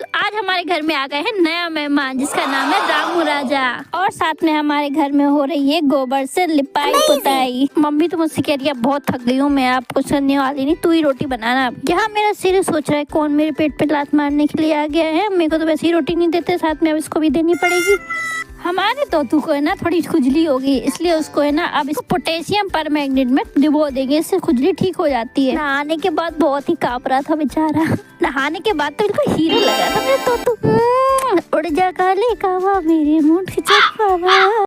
तो आज हमारे घर में आ गए हैं नया मेहमान जिसका नाम है रामू राजा। और साथ में हमारे घर में हो रही है गोबर से लिपाई पुताई। मम्मी तो मुझसे कह रही है बहुत थक गई हूँ मैं, आप कुछ करने वाली नहीं, तू ही रोटी बनाना। यहाँ मेरा सिर सोच रहा है कौन मेरे पेट पे लात मारने के लिए आ गया है। मेरे को तो वैसे ही रोटी नहीं देते, साथ में अब इसको भी देनी पड़ेगी। हमारे तोतू को है ना थोड़ी खुजली होगी, इसलिए उसको है ना अब इस पोटेशियम पर मैग्नेट में डिबो देंगे, इससे खुजली ठीक हो जाती है। नहाने के बाद बहुत ही कांप रहा था बेचारा, नहाने के बाद तो बिल्कुल हीरो लगा था मेरा तोतू। उड़ जा काले कावा मेरे मुंड